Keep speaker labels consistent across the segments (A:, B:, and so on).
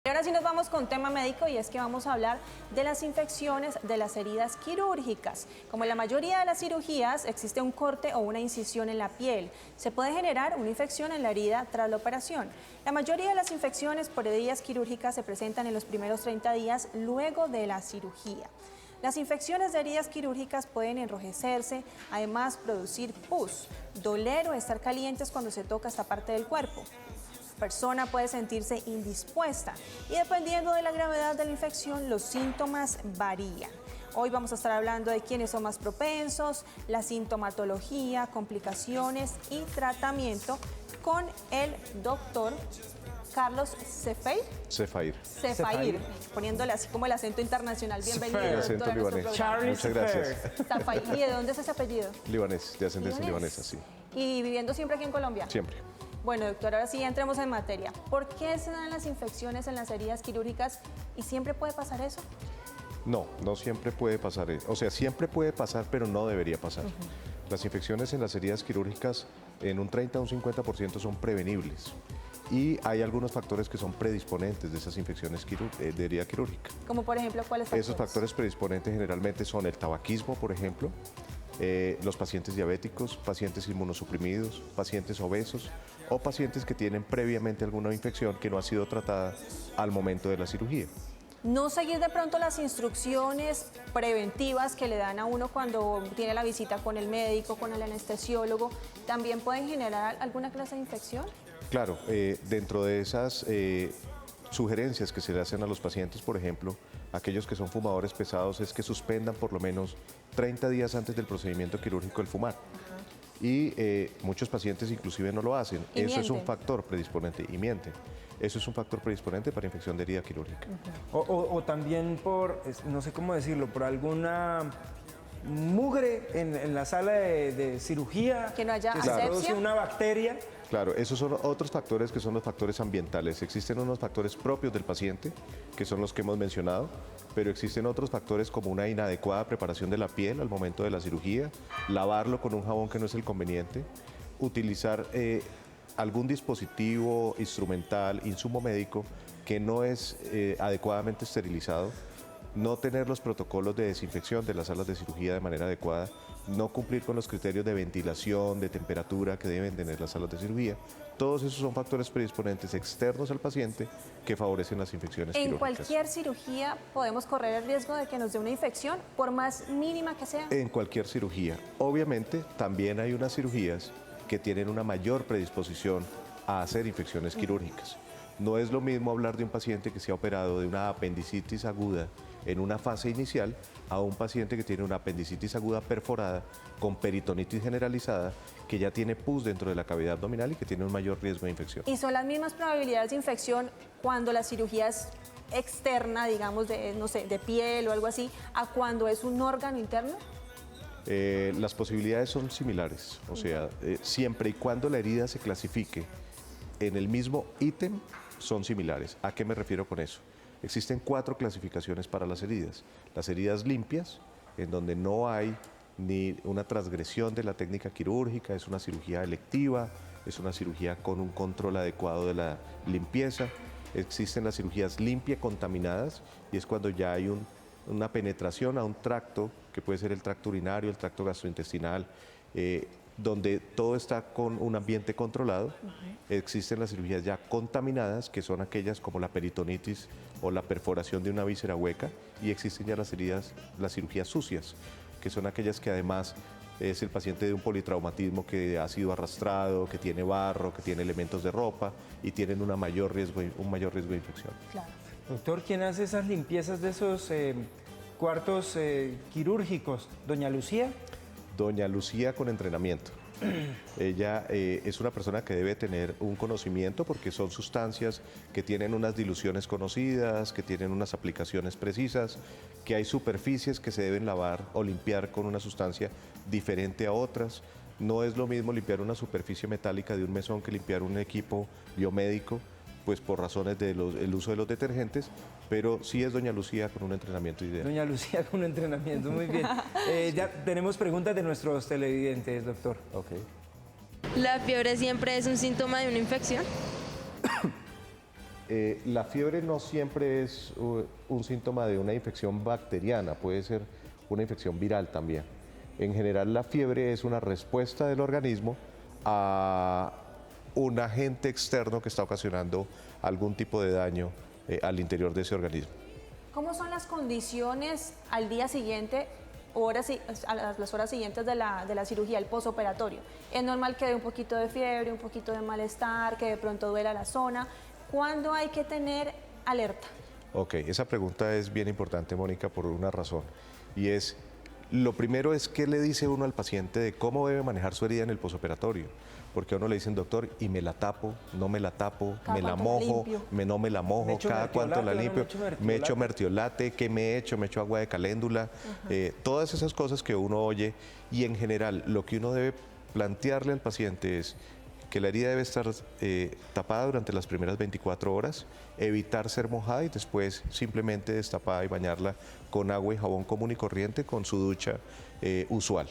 A: Y ahora sí nos vamos con tema médico y es que vamos a hablar de las infecciones de las heridas quirúrgicas. Como en la mayoría de las cirugías existe un corte o una incisión en la piel. Se puede generar una infección en la herida tras la operación. La mayoría de las infecciones por heridas quirúrgicas se presentan en los primeros 30 días luego de la cirugía. Las infecciones de heridas quirúrgicas pueden enrojecerse, además producir pus, doler o estar calientes cuando se toca esta parte del cuerpo. La persona puede sentirse indispuesta y dependiendo de la gravedad de la infección, los síntomas varían. Hoy vamos a estar hablando de quiénes son más propensos, la sintomatología, complicaciones y tratamiento con el doctor Carlos Cefair, poniéndole así como el acento internacional. Bienvenido,
B: el acento
A: doctor, a nuestro
B: libanés.
A: programa.
B: Muchas gracias.
A: Cefair. ¿Y de dónde es ese apellido?
B: Libanés, de ascendencia libanesa, sí.
A: ¿Y viviendo siempre aquí en Colombia?
B: Siempre.
A: Bueno, doctor, ahora sí entremos en materia. ¿Por qué se dan las infecciones en las heridas quirúrgicas y siempre puede pasar eso?
B: No, no siempre puede pasar. O sea, siempre puede pasar, pero no debería pasar. Las infecciones en las heridas quirúrgicas en un 30 a un 50% son prevenibles. Y hay algunos factores que son predisponentes de esas infecciones de herida quirúrgica.
A: Como por ejemplo, ¿cuáles factores?
B: Esos factores predisponentes generalmente son el tabaquismo, por ejemplo, los pacientes diabéticos, pacientes inmunosuprimidos, pacientes obesos o pacientes que tienen previamente alguna infección que no ha sido tratada al momento de la cirugía.
A: No seguir de pronto las instrucciones preventivas que le dan a uno cuando tiene la visita con el médico, con el anestesiólogo, ¿también pueden generar alguna clase de infección?
B: Claro, dentro de esas sugerencias que se le hacen a los pacientes, por ejemplo, aquellos que son fumadores pesados, es que suspendan por lo menos 30 días antes del procedimiento quirúrgico el fumar. Y muchos pacientes inclusive no lo hacen.
A: Y
B: Eso
A: mienten.
B: es un factor predisponente y mienten. Eso es un factor predisponente para infección de herida quirúrgica.
C: O también por, no sé cómo decirlo, por alguna mugre en la sala de cirugía.
A: Que no haya
C: se
A: asepsia.
C: produce una bacteria.
B: Claro, esos son otros factores que son los factores ambientales. Existen unos factores propios del paciente, que son los que hemos mencionado, pero existen otros factores como una inadecuada preparación de la piel al momento de la cirugía, lavarlo con un jabón que no es el conveniente, utilizar algún dispositivo instrumental, insumo médico, que no es adecuadamente esterilizado, no tener los protocolos de desinfección de las salas de cirugía de manera adecuada, no cumplir con los criterios de ventilación, de temperatura que deben tener las salas de cirugía. Todos esos son factores predisponentes externos al paciente que favorecen las infecciones
A: En
B: quirúrgicas.
A: cualquier cirugía podemos correr el riesgo de que nos dé una infección, por más mínima que sea.
B: En cualquier cirugía. Obviamente, también hay unas cirugías que tienen una mayor predisposición a hacer infecciones quirúrgicas. No es lo mismo hablar de un paciente que se ha operado de una apendicitis aguda en una fase inicial a un paciente que tiene una apendicitis aguda perforada con peritonitis generalizada que ya tiene pus dentro de la cavidad abdominal y que tiene un mayor riesgo de infección.
A: ¿Y son las mismas probabilidades de infección cuando la cirugía es externa, digamos, de, no sé, de piel o algo así, a cuando es un órgano interno?
B: Las posibilidades son similares, o sea, siempre y cuando la herida se clasifique en el mismo ítem, son similares. ¿A qué me refiero con eso? Existen 4 clasificaciones para las heridas. Las heridas limpias, en donde no hay ni una transgresión de la técnica quirúrgica, es una cirugía electiva, es una cirugía con un control adecuado de la limpieza. Existen las cirugías limpia contaminadas y es cuando ya hay una penetración a un tracto, que puede ser el tracto urinario, el tracto gastrointestinal, donde todo está con un ambiente controlado. Existen las cirugías ya contaminadas, que son aquellas como la peritonitis o la perforación de una víscera hueca, y existen ya las cirugías sucias, que son aquellas que además es el paciente de un politraumatismo que ha sido arrastrado, que tiene barro, que tiene elementos de ropa y tienen un mayor riesgo de infección.
A: Claro.
C: Doctor, ¿quién hace esas limpiezas de esos cuartos quirúrgicos? ¿Doña Lucía?
B: Doña Lucía con entrenamiento. Ella es una persona que debe tener un conocimiento porque son sustancias que tienen unas diluciones conocidas, que tienen unas aplicaciones precisas, que hay superficies que se deben lavar o limpiar con una sustancia diferente a otras. No es lo mismo limpiar una superficie metálica de un mesón que limpiar un equipo biomédico, pues por razones del uso de los detergentes, pero sí es doña Lucía con un entrenamiento ideal.
C: Doña Lucía con un entrenamiento, muy bien. Ya tenemos preguntas de nuestros televidentes, doctor.
B: Ok.
D: ¿La fiebre siempre es un síntoma de una infección?
B: La fiebre no siempre es un síntoma de una infección bacteriana, puede ser una infección viral también. En general, la fiebre es una respuesta del organismo a un agente externo que está ocasionando algún tipo de daño al interior de ese organismo.
A: ¿Cómo son las condiciones al día siguiente, a las horas siguientes de la cirugía, el posoperatorio? ¿Es normal que dé un poquito de fiebre, un poquito de malestar, que de pronto duela la zona? ¿Cuándo hay que tener alerta?
B: Ok, esa pregunta es bien importante, Mónica, por una razón. Y es, lo primero es qué le dice uno al paciente de cómo debe manejar su herida en el posoperatorio. Porque a uno le dicen, doctor, y me la tapo, no me la tapo, me la mojo, no me la mojo, cada cuánto la limpio, me echo mertiolate, ¿qué me echo? Me echo agua de caléndula, todas esas cosas que uno oye. Y en general, lo que uno debe plantearle al paciente es que la herida debe estar tapada durante las primeras 24 horas, evitar ser mojada y después simplemente destapada y bañarla con agua y jabón común y corriente con su ducha usual.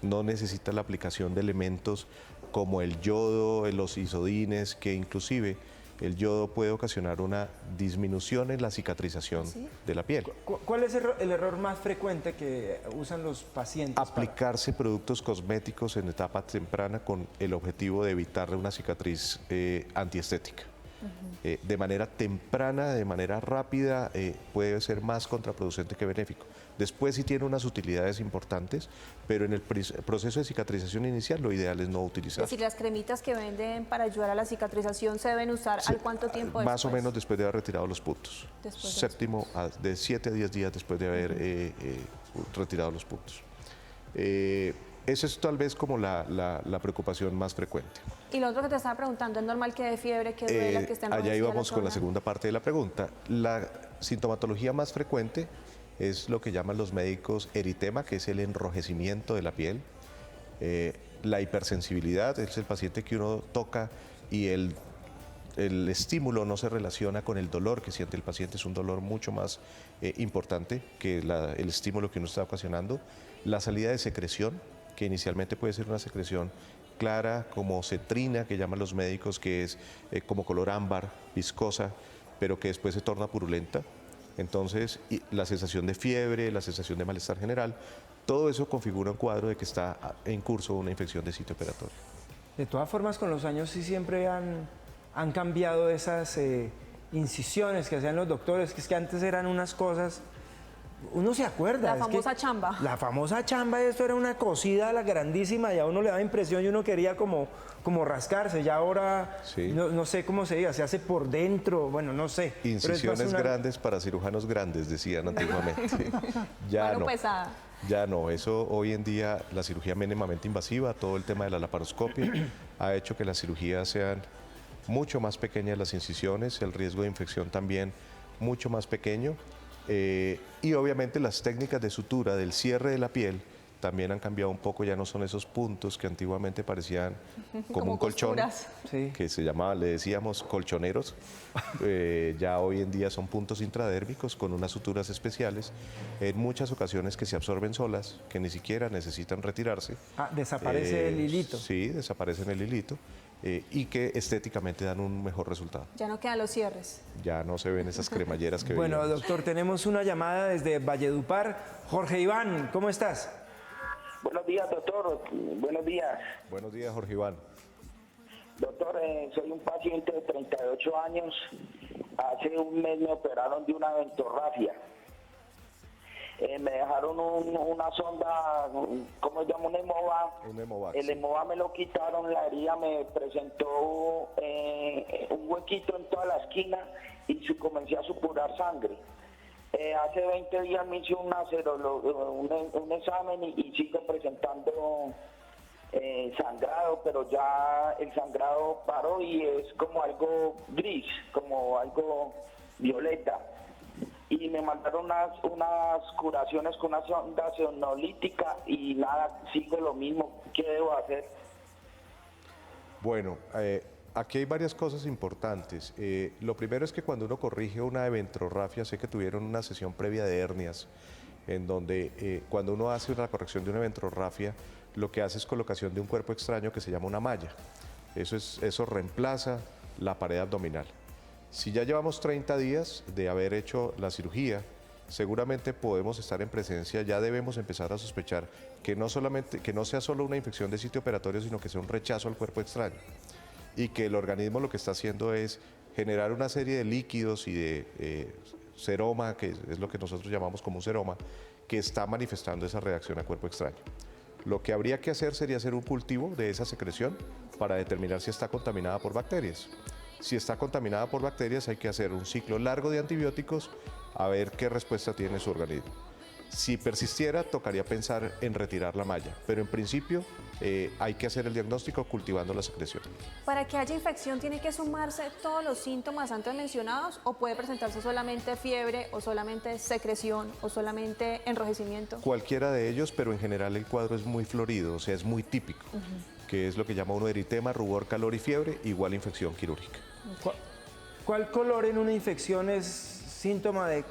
B: No necesita la aplicación de elementos como el yodo, los isodines, que inclusive el yodo puede ocasionar una disminución en la cicatrización de la piel.
C: ¿Cuál es el error más frecuente que usan los pacientes?
B: Aplicarse productos cosméticos en etapa temprana con el objetivo de evitarle una cicatriz antiestética. De manera temprana, de manera rápida, puede ser más contraproducente que benéfico. Después sí tiene unas utilidades importantes, pero en el proceso de cicatrización inicial lo ideal es no utilizar.
A: Es decir, las cremitas que venden para ayudar a la cicatrización se deben usar ¿al cuánto tiempo después?
B: Más o menos después de haber retirado los puntos. Séptimo, de 7 a 10 días después de haber retirado los puntos. Esa es tal vez como la preocupación más frecuente.
A: Y lo otro que te estaba preguntando, ¿es normal que dé fiebre, que duela, que esté enrojecida
B: allá íbamos
A: la
B: con la
A: zona?
B: segunda parte de la pregunta. La sintomatología más frecuente es lo que llaman los médicos eritema, que es el enrojecimiento de la piel. La hipersensibilidad es el paciente que uno toca y el estímulo no se relaciona con el dolor que siente el paciente, es un dolor mucho más importante que el estímulo que uno está ocasionando. La salida de secreción, que inicialmente puede ser una secreción clara, como cetrina, que llaman los médicos, que es como color ámbar, viscosa, pero que después se torna purulenta. Entonces, la sensación de fiebre, la sensación de malestar general, todo eso configura un cuadro de que está en curso una infección de sitio operatorio.
C: De todas formas, con los años sí siempre han cambiado esas incisiones que hacían los doctores, que es que antes eran unas cosas... Uno se acuerda.
A: La famosa chamba.
C: La famosa chamba, esto era una cosida la grandísima y a uno le daba impresión y uno quería como rascarse. Ya ahora,
B: sí.
C: no sé cómo se diga, se hace por dentro, bueno, no sé.
B: Incisiones grandes para cirujanos grandes, decían antiguamente. Ya no.
A: Pesada.
B: Ya no, eso hoy en día, la cirugía mínimamente invasiva, todo el tema de la laparoscopia, ha hecho que las cirugías sean mucho más pequeñas las incisiones, el riesgo de infección también mucho más pequeño. Y obviamente las técnicas de sutura del cierre de la piel también han cambiado un poco, ya no son esos puntos que antiguamente parecían como un colchón,
C: sí,
B: que se llamaba, le decíamos colchoneros. Ya hoy en día son puntos intradérmicos con unas suturas especiales, en muchas ocasiones que se absorben solas, que ni siquiera necesitan retirarse.
C: Desaparece el hilito.
B: Sí, desaparecen el hilito. Y que estéticamente dan un mejor resultado.
A: Ya no quedan los cierres.
B: Ya no se ven esas cremalleras que
C: Bueno,
B: veíamos.
C: doctor, tenemos una llamada desde Valledupar. Jorge Iván, ¿cómo estás?
D: Buenos días, doctor. Buenos días.
B: Buenos días, Jorge Iván.
D: Doctor, soy un paciente de 38 años. Hace un mes me operaron de una ventorrafia. Me dejaron una sonda, ¿cómo se llama? Un hemovac.
B: Un hemovac,
D: El
B: sí.
D: hemovac me lo quitaron, la herida me presentó un huequito en toda la esquina y comencé a supurar sangre. Hace 20 días me hice un examen y sigo presentando sangrado, pero ya el sangrado paró y es como algo gris, como algo violeta. Y me mandaron unas curaciones con una sonda senolítica y nada, sigo lo mismo. ¿Qué debo hacer?
B: Bueno, aquí hay varias cosas importantes. Lo primero es que cuando uno corrige una eventrorrafia, sé que tuvieron una sesión previa de hernias, en donde cuando uno hace la corrección de una eventrorrafia, lo que hace es colocación de un cuerpo extraño que se llama una malla. Eso reemplaza la pared abdominal. Si ya llevamos 30 días de haber hecho la cirugía, seguramente podemos estar en presencia, ya debemos empezar a sospechar que no sea solo una infección de sitio operatorio, sino que sea un rechazo al cuerpo extraño y que el organismo lo que está haciendo es generar una serie de líquidos y de seroma, que es lo que nosotros llamamos como un seroma, que está manifestando esa reacción a cuerpo extraño. Lo que habría que hacer sería hacer un cultivo de esa secreción para determinar si está contaminada por bacterias. Si está contaminada por bacterias, hay que hacer un ciclo largo de antibióticos a ver qué respuesta tiene su organismo. Si persistiera, tocaría pensar en retirar la malla, pero en principio hay que hacer el diagnóstico cultivando la secreción.
A: ¿Para que haya infección tiene que sumarse todos los síntomas antes mencionados o puede presentarse solamente fiebre o solamente secreción o solamente enrojecimiento?
B: Cualquiera de ellos, pero en general el cuadro es muy florido, o sea, es muy típico, que es lo que llama uno eritema, rubor, calor y fiebre, igual infección quirúrgica.
C: ¿Cuál color en una infección es síntoma de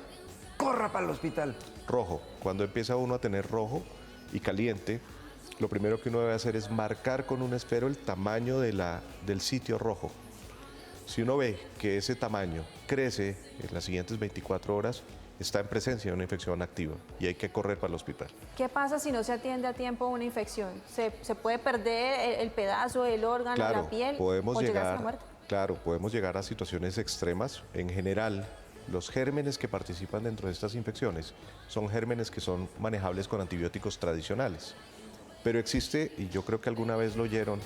C: corra para el hospital?
B: Rojo. Cuando empieza uno a tener rojo y caliente, lo primero que uno debe hacer es marcar con un esfero el tamaño del sitio rojo. Si uno ve que ese tamaño crece en las siguientes 24 horas, está en presencia de una infección activa y hay que correr para el hospital.
A: ¿Qué pasa si no se atiende a tiempo una infección? ¿Se puede perder el pedazo, el órgano,
B: Claro,
A: la piel
B: podemos
A: o llegar
B: llegar,
A: a la muerte?
B: claro, podemos llegar a situaciones extremas. En general, los gérmenes que participan dentro de estas infecciones son gérmenes que son manejables con antibióticos tradicionales. Pero existe, y yo creo que alguna vez lo oyeron,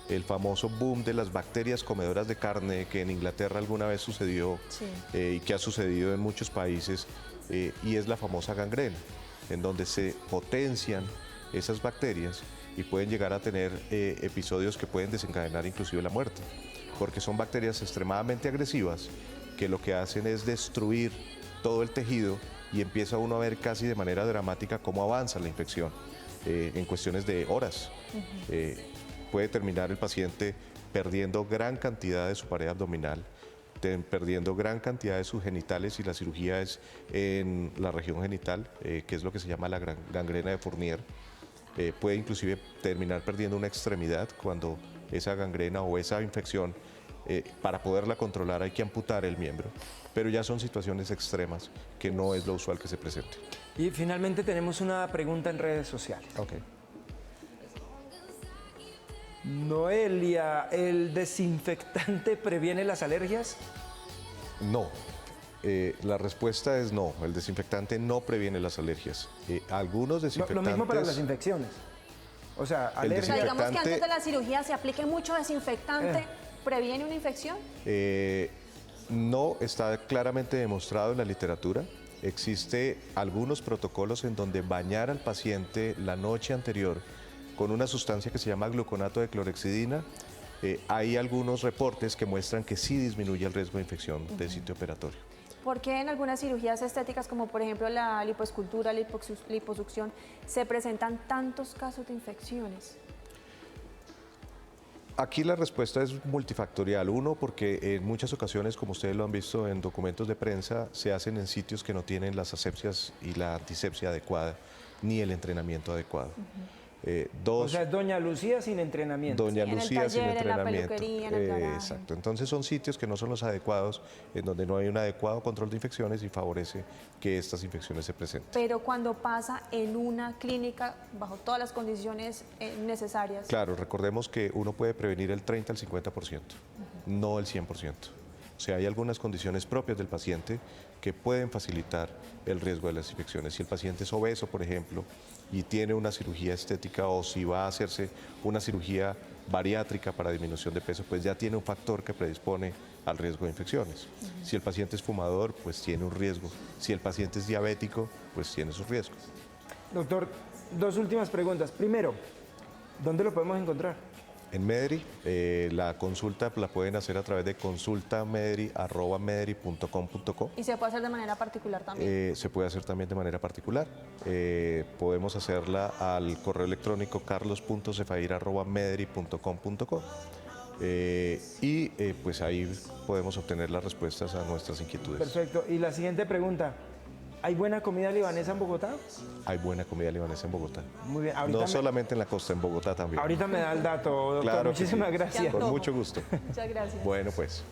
B: el famoso boom de las bacterias comedoras de carne que en Inglaterra alguna vez sucedió y que ha sucedido en muchos países, y es la famosa gangrena, en donde se potencian esas bacterias y pueden llegar a tener episodios que pueden desencadenar inclusive la muerte, porque son bacterias extremadamente agresivas que lo que hacen es destruir todo el tejido y empieza uno a ver casi de manera dramática cómo avanza la infección en cuestiones de horas. Puede terminar el paciente perdiendo gran cantidad de su pared abdominal, perdiendo gran cantidad de sus genitales, y la cirugía es en la región genital, que es lo que se llama la gangrena de Fournier. Puede inclusive terminar perdiendo una extremidad cuando esa gangrena o esa infección, para poderla controlar hay que amputar el miembro, pero ya son situaciones extremas que no es lo usual que se presente.
C: Y finalmente tenemos una pregunta en redes sociales.
B: Okay.
C: Noelia, ¿el desinfectante previene las alergias?
B: No. La respuesta es no. El desinfectante no previene las alergias. Algunos desinfectantes...
C: Lo mismo para las infecciones. O sea,
A: O
C: alergias.
A: sea, digamos que
B: desinfectante-
A: antes de la cirugía se aplique mucho desinfectante, ¿previene una infección?
B: No está claramente demostrado en la literatura. Existe algunos protocolos en donde bañar al paciente la noche anterior con una sustancia que se llama gluconato de clorhexidina. Hay algunos reportes que muestran que sí disminuye el riesgo de infección del sitio operatorio.
A: ¿Por qué en algunas cirugías estéticas, como por ejemplo la lipoescultura, liposucción, se presentan tantos casos de infecciones?
B: Aquí la respuesta es multifactorial. Uno, porque en muchas ocasiones, como ustedes lo han visto en documentos de prensa, se hacen en sitios que no tienen las asepsias y la antisepsia adecuada, ni el entrenamiento adecuado. Dos,
C: O sea, es Doña Lucía sin entrenamiento.
B: Doña
A: en el
B: Lucía sin
A: taller, en la
B: entrenamiento.
A: peluquería, en el garaje.
B: Exacto. Entonces son sitios que no son los adecuados, en donde no hay un adecuado control de infecciones y favorece que estas infecciones se presenten.
A: Pero cuando pasa en una clínica bajo todas las condiciones necesarias.
B: Claro, recordemos que uno puede prevenir el 30 al 50%, no el 100%. O sea, hay algunas condiciones propias del paciente que pueden facilitar el riesgo de las infecciones. Si el paciente es obeso, por ejemplo, y tiene una cirugía estética, o si va a hacerse una cirugía bariátrica para disminución de peso, pues ya tiene un factor que predispone al riesgo de infecciones. Si el paciente es fumador, pues tiene un riesgo. Si el paciente es diabético, pues tiene sus riesgos.
C: Doctor, dos últimas preguntas. Primero, ¿dónde lo podemos encontrar?
B: En Mederi, la consulta la pueden hacer a través de consultamederi@mederi.com.co.
A: Y se puede hacer de manera particular también.
B: Se puede hacer también de manera particular. Podemos hacerla al correo electrónico carlos.cefair@mederi.com.co. Pues ahí podemos obtener las respuestas a nuestras inquietudes.
C: Perfecto. Y la siguiente pregunta. ¿Hay buena comida libanesa en Bogotá?
B: Hay buena comida libanesa en Bogotá.
C: Muy bien.
B: No solamente en la costa, en Bogotá también.
C: Ahorita me da el dato, doctor.
B: Claro que sí.
C: Muchísimas gracias.
B: Con mucho gusto.
A: Muchas gracias.
B: Bueno, pues.